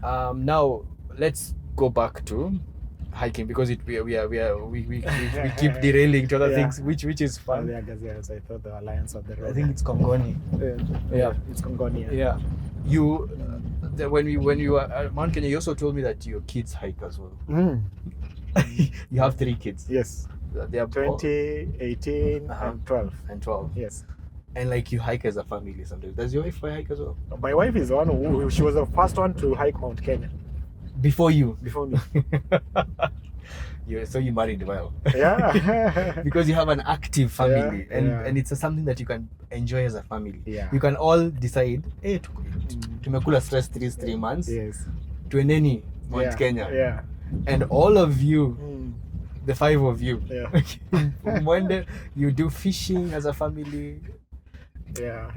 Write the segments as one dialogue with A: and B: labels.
A: Now let's go back to hiking because we keep derailing to other things, which is fun.
B: I thought the Alliance of the Road.
A: I think it's Kongoni.
B: Yeah, it's Kongoni.
A: Yeah. You when you were at Mount Kenya, you also told me that your kids hike as well. You have 3 kids.
B: Yes.
A: They are
B: 20, 18, and 12.
A: And 12.
B: Yes.
A: And like you hike as a family sometimes. Does your wife hike as well?
B: My wife is the one who, she was the first one to hike Mount Kenya.
A: Before you?
B: Before me.
A: So you married well.
B: Yeah.
A: Because you have an active family,
B: Yeah,
A: and it's something that you can enjoy as a family.
B: Yeah.
A: You can all decide, hey, tumekula stress 3 months.
B: Yes.
A: Tuendeni Mount Kenya.
B: Yeah.
A: And all of you, the 5 of you, one day you do fishing as a family.
B: Yeah.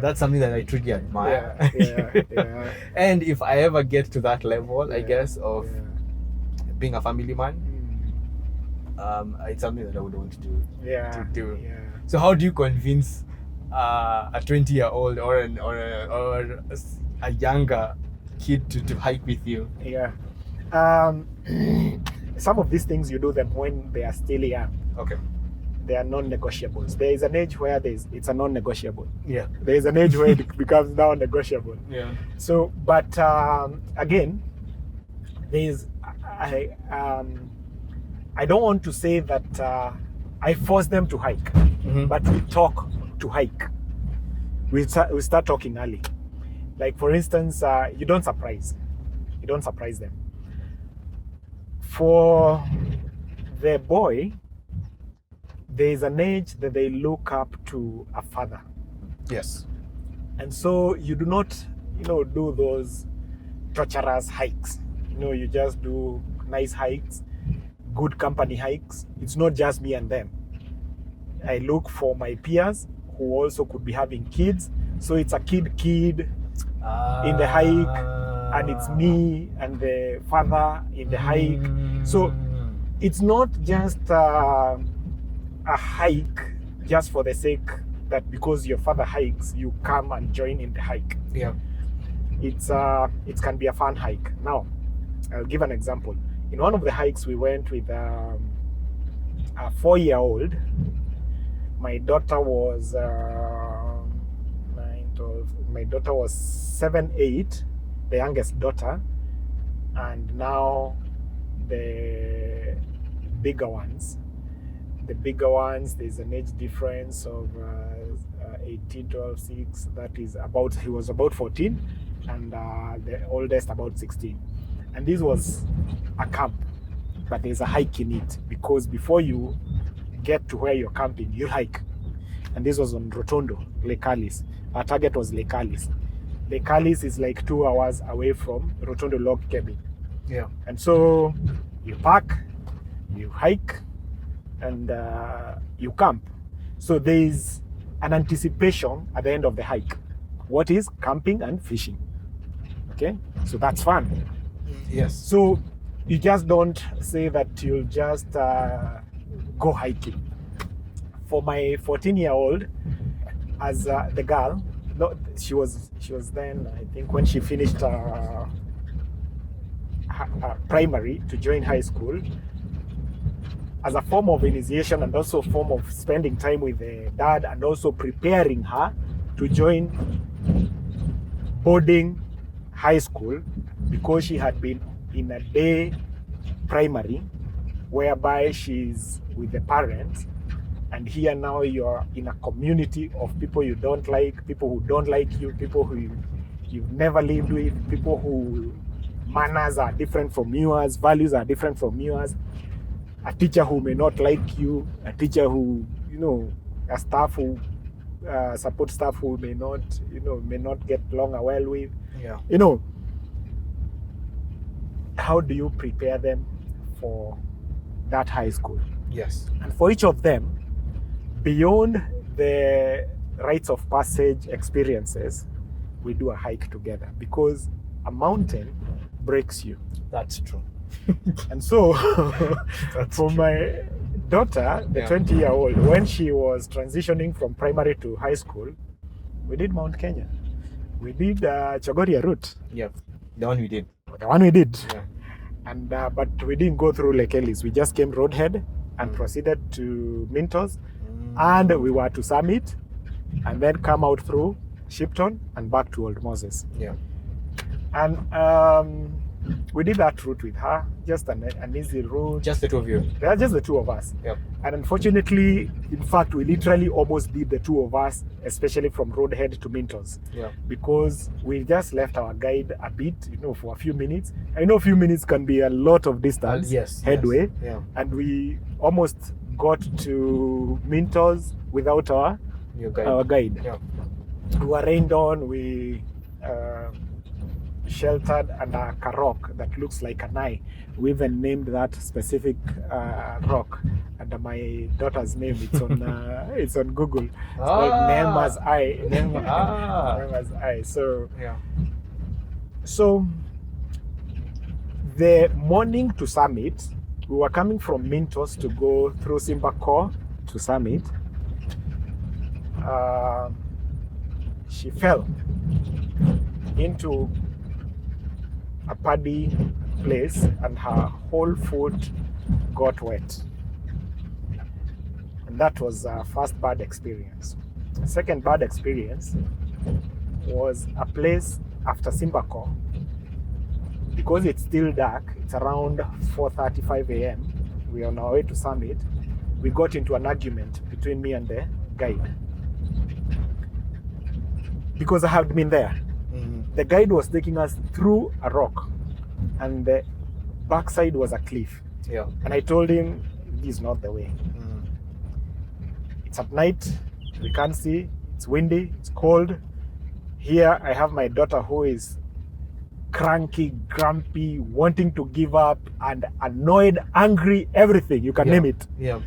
A: That's something that I truly admire.
B: Yeah.
A: And if I ever get to that level, I guess, of being a family man, it's something that I would want to do.
B: Yeah.
A: Yeah. So how do you convince a 20-year-old or a younger kid to hike with you?
B: Yeah. Some of these things you do them when they are still young.
A: Okay.
B: They are non-negotiables. There is an age where it's a non-negotiable.
A: Yeah.
B: There is an age where it becomes now negotiable.
A: Yeah.
B: So, but again, I don't want to say that I force them to hike, but we talk to hike. We start talking early. Like for instance, you don't surprise them. For the boy, there is an age that they look up to a father.
A: Yes.
B: And so you do not, do those torturous hikes. You just do nice hikes, good company hikes. It's not just me and them. I look for my peers who also could be having kids. So it's a kid in the hike, and it's me and the father in the hike. So it's not just a hike just for the sake that because your father hikes, you come and join in the hike.
A: Yeah.
B: It can be a fun hike. Now, I'll give an example. In one of the hikes, we went with a 4-year-old. My daughter was 9, 12. My daughter was 7, 8, the youngest daughter, and now the bigger ones. There's an age difference of 18, 12, 6. He was about 14, and the oldest about 16. And this was a camp, but there's a hike in it, because before you get to where you're camping, you hike. And this was on Rotondo, Lake Alice. Our target was Lake Alice. Lake Alice is like 2 hours away from Rotondo log cabin.
A: Yeah.
B: And so you park, you hike, and you camp. So there's an anticipation at the end of the hike. What is camping and fishing? Okay, so that's fun.
A: Yes.
B: So you just don't say that you'll just go hiking. For my 14-year-old, as the girl, no, she was then, I think, when she finished primary to join high school, as a form of initiation and also a form of spending time with the dad and also preparing her to join boarding high school, because she had been in a day primary whereby she's with the parents, and here now you're in a community of people you don't like, people who don't like you, people who you've never lived with, people who manners are different from yours, values are different from yours, a teacher who may not like you, a teacher who, a staff who support staff who may not get along well with.
A: Yeah.
B: How do you prepare them for that high school?
A: Yes.
B: And for each of them, beyond the rites of passage experiences, we do a hike together, because a mountain breaks you.
A: That's true.
B: And so
A: for
B: my daughter, the 20-year-old, when she was transitioning from primary to high school, we did Mount Kenya. We did Chogoria route.
A: Yep. The one we did.
B: The one we did.
A: Yeah.
B: And but we didn't go through Lake Ellis. We just came Roadhead and proceeded to Mintos, and we were to Summit, and then come out through Shipton and back to Old Moses.
A: Yeah.
B: And we did that route with her, just an easy route.
A: Just the two of you.
B: Yeah, just the two of us.
A: Yep.
B: And unfortunately, in fact, we literally almost did the two of us, especially from Roadhead to Mintos.
A: Yeah.
B: Because we just left our guide a bit, for a few minutes. I know a few minutes can be a lot of distance, headway.
A: Yes. Yeah.
B: And we almost got to Mintos without our guide.
A: Yeah.
B: We were rained on. We sheltered under a rock that looks like an eye. We even named that specific rock under my daughter's name. It's on Google. It's called Nema's Eye. Nema's Eye. So
A: yeah.
B: So the morning to Summit, we were coming from Mintos to go through Simbako to Summit. She fell into a paddy place and her whole foot got wet. And that was our first bad experience. The second bad experience was a place after Simbako. Because it's still dark, it's around 4:35 a.m. We're on our way to Summit. We got into an argument between me and the guide. Because I had been there. The guide was taking us through a rock, and the backside was a cliff.
A: Yeah.
B: And I told him, this is not the way. It's at night, we can't see, it's windy, it's cold. Here I have my daughter who is cranky, grumpy, wanting to give up, and annoyed, angry, everything. You can name it.
A: Yeah.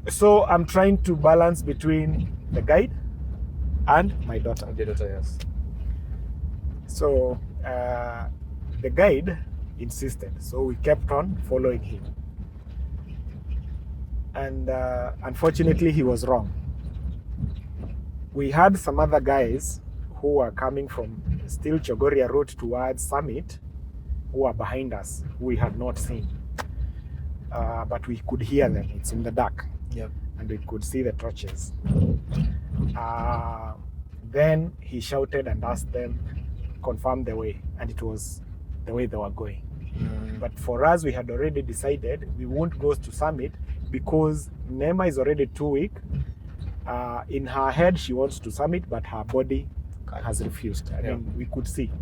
B: So I'm trying to balance between the guide and my daughter.
A: The daughter, yes.
B: So the guide insisted, so we kept on following him. And unfortunately, he was wrong. We had some other guys who were coming from still Chogoria route towards Summit, who were behind us, who we had not seen. But we could hear them. It's in the dark.
A: Yep.
B: And we could see the torches. Then he shouted and asked them, confirm the way, and it was the way they were going. But for us, we had already decided we won't go to Summit because Nema is already too weak. In her head, she wants to Summit, but her body has refused. I mean, we could see.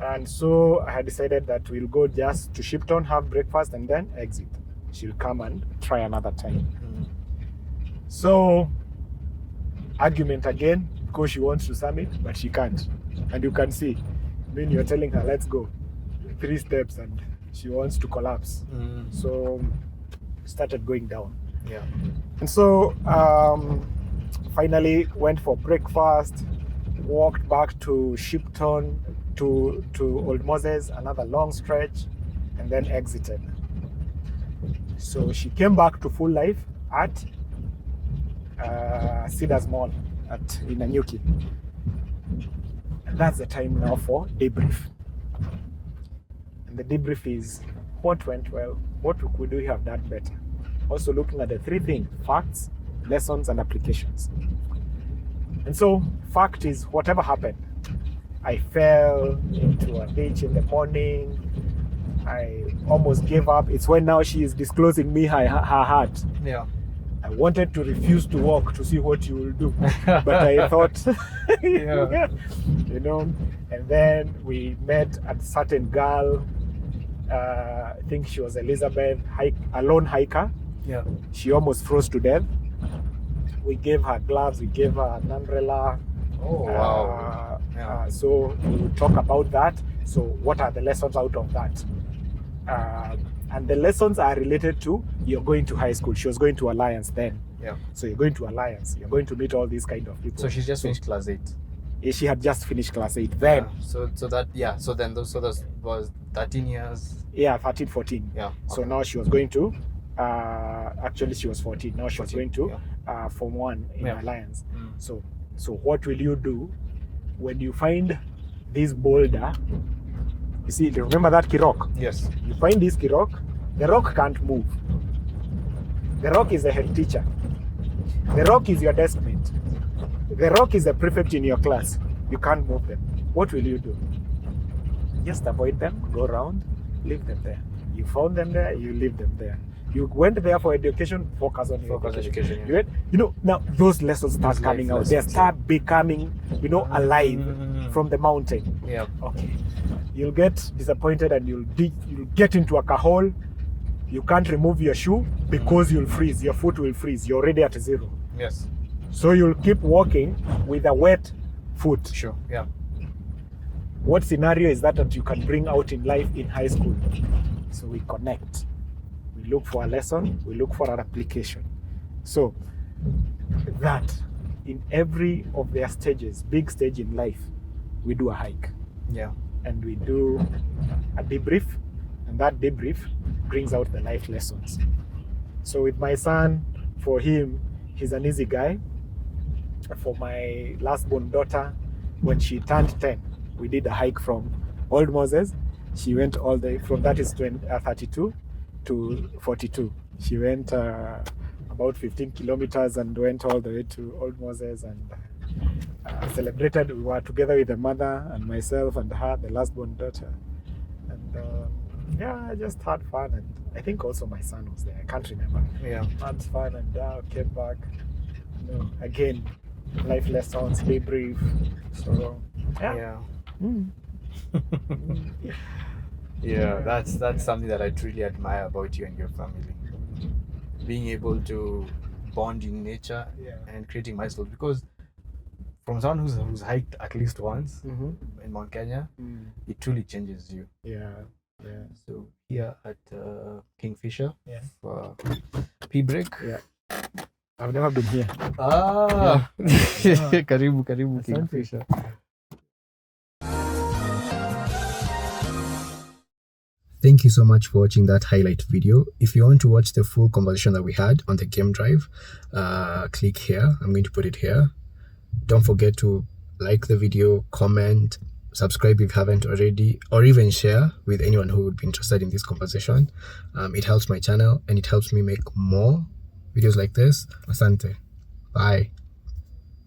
B: And so I had decided that we'll go just to Shipton, have breakfast, and then exit. She'll come and try another time. So, argument again, because she wants to Summit, but she can't. And you can see, when you're telling her, let's go, 3 steps, and she wants to collapse. So, started going down.
A: Yeah.
B: And so, finally went for breakfast, walked back to Shipton, to Old Moses, another long stretch, and then exited. So she came back to full life at Cedars Mall in Nanyuki. And that's the time now for debrief. And the debrief is what went well, what could we have done better. Also looking at the 3 things: facts, lessons, and applications. And so, fact is, whatever happened, I fell into a ditch in the morning. I almost gave up. It's when now she is disclosing me her heart.
A: Yeah.
B: I wanted to refuse to walk to see what you will do. But I thought, and then we met a certain girl. I think she was Elizabeth, a lone hiker.
A: Yeah.
B: She almost froze to death. We gave her gloves, we gave her an umbrella.
A: Oh, wow.
B: So we'll talk about that. So what are the lessons out of that? And the lessons are related to, you're going to high school. She was going to Alliance then.
A: Yeah.
B: So you're going to Alliance. You're going to meet all these kind of people.
A: So she's just finished class 8.
B: She had just finished class 8 then.
A: So then those was 13 years.
B: Yeah, 13, 14.
A: Yeah. Okay.
B: So now she was going to, actually she was 14. Now she was going to Form 1 in Alliance. So what will you do when you find this boulder. You see, remember that rock?
A: Yes.
B: You find this rock, the rock can't move. The rock is the head teacher. The rock is your desk mate. The rock is the prefect in your class. You can't move them. What will you do? Just avoid them, go around, leave them there. You found them there, you leave them there. You went there for education, focus on your education.
A: Yeah.
B: You went, you know, now those lessons start
A: Those
B: coming
A: life
B: out. They
A: lessons,
B: start becoming, you know, alive from the mountain.
A: Yeah.
B: Okay. You'll get disappointed and you'll get into a hole. You can't remove your shoe because you'll freeze. Your foot will freeze. You're already at 0.
A: Yes.
B: So you'll keep walking with a wet foot.
A: Sure. Yeah.
B: What scenario is that you can bring out in life in high school? So we connect. We look for a lesson. We look for an application. So that in every of their stages, big stage in life, we do a hike.
A: Yeah.
B: And we do a debrief. And that debrief brings out the life lessons. So with my son, for him, he's an easy guy. For my last born daughter, when she turned 10, we did a hike from Old Moses. She went all the way from, that is 32 to 42. She went about 15 kilometers and went all the way to Old Moses and celebrated. We were together with the mother and myself and her, the last born daughter. And yeah, I just had fun. And I think also my son was there. I can't remember.
A: Yeah.
B: Had fun and came back. You know, again, life lessons, debrief. So yeah.
A: Yeah.
B: Mm.
A: Yeah, that's something that I truly admire about you and your family. Being able to bond in nature and creating milestones, because from someone who's hiked at least once in Mount Kenya, it truly changes you.
B: Yeah. Yeah.
A: So here at Kingfisher, for P-Break.
B: Yeah. I've never been here.
A: Karibu Kingfisher. Thank you so much for watching that highlight video. If you want to watch the full conversation that we had on the game drive, click here. I'm going to put it here. Don't forget to like the video, comment, subscribe if you haven't already, or even share with anyone who would be interested in this conversation. It helps my channel and it helps me make more videos like this. Asante. Bye.